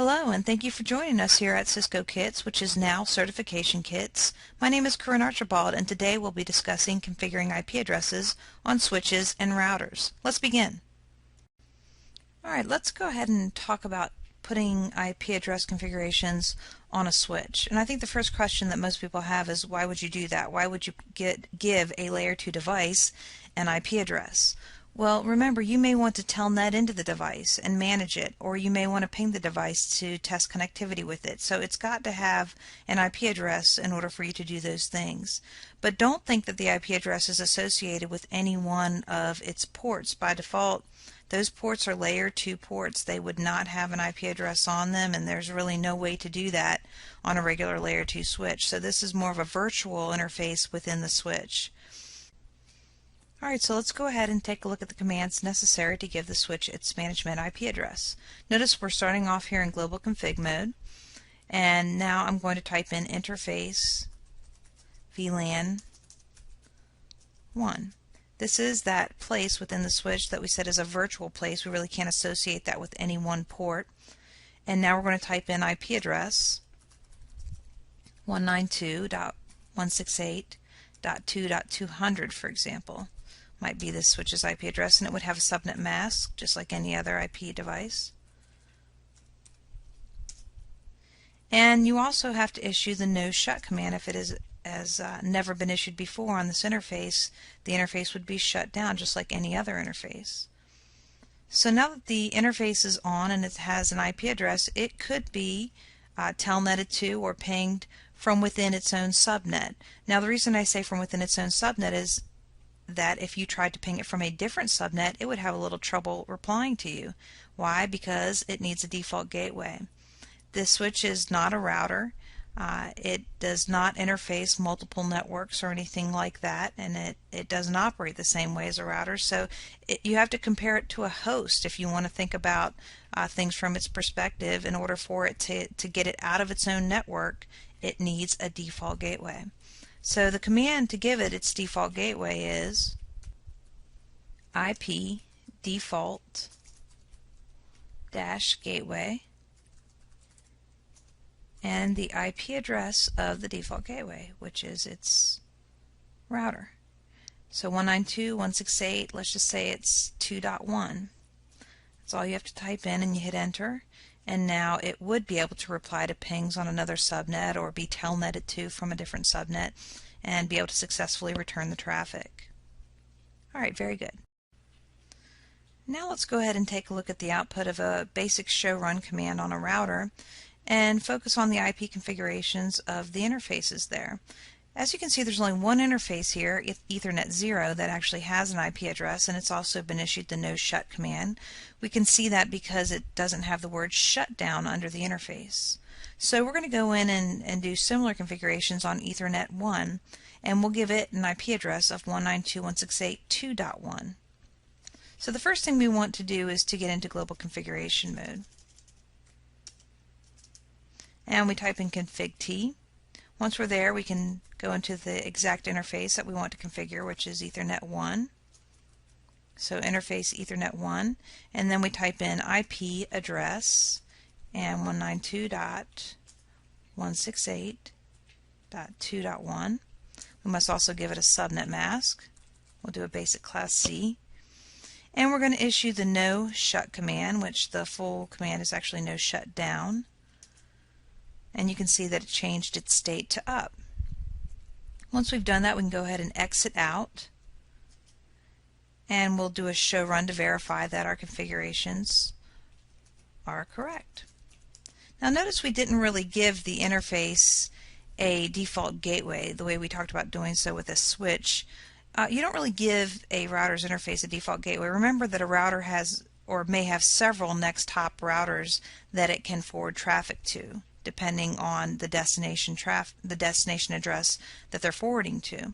Hello, and thank you for joining us here at Cisco Kits, which is now Certification Kits. My name is Corinne Archibald, and today we'll be discussing configuring IP addresses on switches and routers. Let's begin. Alright, let's go ahead and talk about putting IP address configurations on a switch. And I think the first question that most people have is, why would you do that? Why would you give a layer 2 device an IP address? Well, remember, you may want to telnet into the device and manage it, or you may want to ping the device to test connectivity with it. So it's got to have an IP address in order for you to do those things. But don't think that the IP address is associated with any one of its ports. By default, those ports are layer 2 ports. They would not have an IP address on them, and there's really no way to do that on a regular layer 2 switch. So this is more of a virtual interface within the switch. Alright, so let's go ahead and take a look at the commands necessary to give the switch its management IP address. Notice we're starting off here in global config mode, and now I'm going to type in interface VLAN 1. This is that place within the switch that we said is a virtual place. We really can't associate that with any one port. And now we're going to type in IP address 192.168.2.200, for example. Might be this switch's IP address, and it would have a subnet mask just like any other IP device. And you also have to issue the no shut command. If it has never been issued before on this interface, the interface would be shut down just like any other interface. So now that the interface is on and it has an IP address, it could be telnetted to or pinged from within its own subnet. Now the reason I say from within its own subnet is that if you tried to ping it from a different subnet, it would have a little trouble replying to you. Why? Because it needs a default gateway. This switch is not a router. It does not interface multiple networks or anything like that, and it doesn't operate the same way as a router. So you have to compare it to a host if you want to think about things from its perspective. In order for it to get it out of its own network, it needs a default gateway. So the command to give it its default gateway is IP default -gateway and the IP address of the default gateway, which is its router. So 192.168, let's just say it's 2.1. That's all you have to type in, and you hit enter. And now it would be able to reply to pings on another subnet or be telnetted to from a different subnet and be able to successfully return the traffic. Alright, very good. Now let's go ahead and take a look at the output of a basic show run command on a router and focus on the IP configurations of the interfaces there. As you can see, there's only one interface here, Ethernet 0, that actually has an IP address, and it's also been issued the no shut command. We can see that because it doesn't have the word shutdown under the interface. So we're going to go in and do similar configurations on Ethernet 1, and we'll give it an IP address of 192.168.2.1. So the first thing we want to do is to get into global configuration mode. And we type in config T. Once we're there, we can go into the exact interface that we want to configure, which is Ethernet 1. So interface Ethernet 1, and then we type in IP address and 192.168.2.1. We must also give it a subnet mask. We'll do a basic class C. And we're going to issue the no shut command, which the full command is actually no shut down. And you can see that it changed its state to up. Once we've done that, we can go ahead and exit out, and we'll do a show run to verify that our configurations are correct. Now notice we didn't really give the interface a default gateway the way we talked about doing so with a switch. You don't really give a router's interface a default gateway. Remember that a router has or may have several next hop routers that it can forward traffic to, depending on the destination address that they're forwarding to.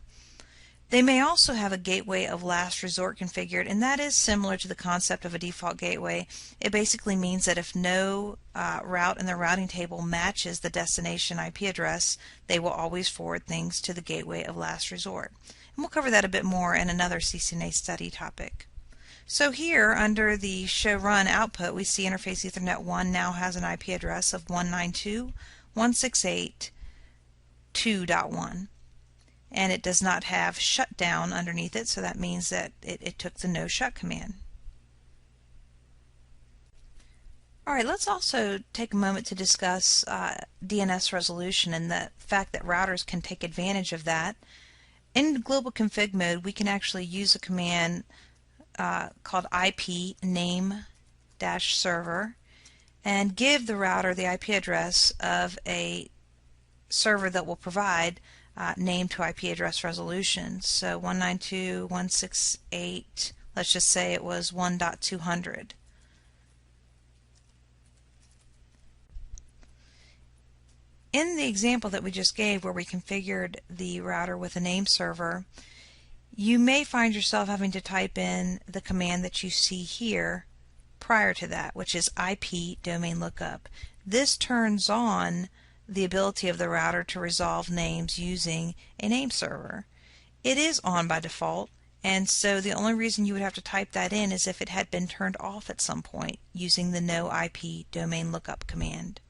They may also have a gateway of last resort configured, and that is similar to the concept of a default gateway. It basically means that if no route in the routing table matches the destination IP address, they will always forward things to the gateway of last resort. And we'll cover that a bit more in another CCNA study topic. So here under the show run output, we see interface Ethernet 1 now has an IP address of 192.168.2.1, and it does not have shutdown underneath it, so that means that it took the no shut command. Alright, let's also take a moment to discuss DNS resolution and the fact that routers can take advantage of that. In global config mode, we can actually use a command called IP name-server and give the router the IP address of a server that will provide name to IP address resolution. So 192.168, let's just say it was 1.200. In the example that we just gave where we configured the router with a name server, you may find yourself having to type in the command that you see here prior to that, which is IP domain lookup. This turns on the ability of the router to resolve names using a name server. It is on by default, and so the only reason you would have to type that in is if it had been turned off at some point using the no IP domain lookup command.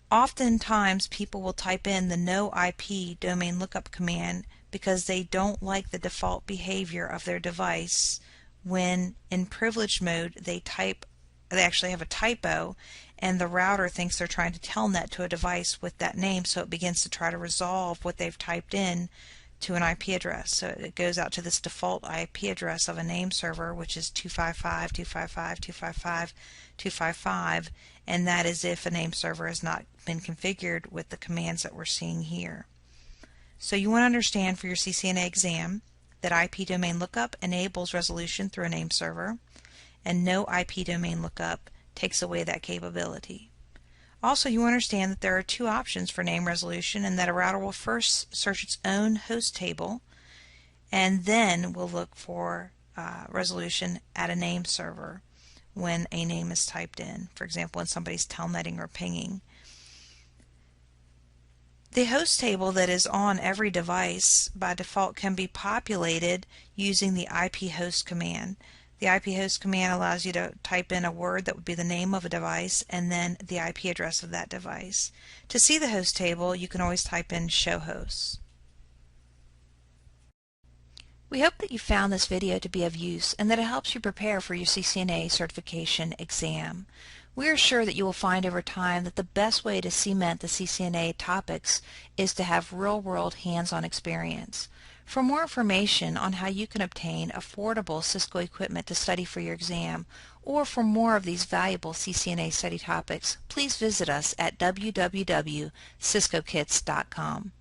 Oftentimes people will type in the no IP domain lookup command because they don't like the default behavior of their device when in privileged mode they actually have a typo and the router thinks they're trying to telnet to a device with that name, so it begins to try to resolve what they've typed in to an IP address. So it goes out to this default IP address of a name server, which is 255.255.255.255, and that is if a name server has not been configured with the commands that we're seeing here. So you want to understand for your CCNA exam that IP domain lookup enables resolution through a name server, and no IP domain lookup takes away that capability. Also, you understand that there are two options for name resolution, and that a router will first search its own host table and then will look for resolution at a name server when a name is typed in, for example when somebody's telnetting or pinging. The host table that is on every device by default can be populated using the IP host command. The IP host command allows you to type in a word that would be the name of a device and then the IP address of that device. To see the host table, you can always type in show hosts. We hope that you found this video to be of use and that it helps you prepare for your CCNA certification exam. We are sure that you will find over time that the best way to cement the CCNA topics is to have real-world hands-on experience. For more information on how you can obtain affordable Cisco equipment to study for your exam, or for more of these valuable CCNA study topics, please visit us at www.ciscokits.com.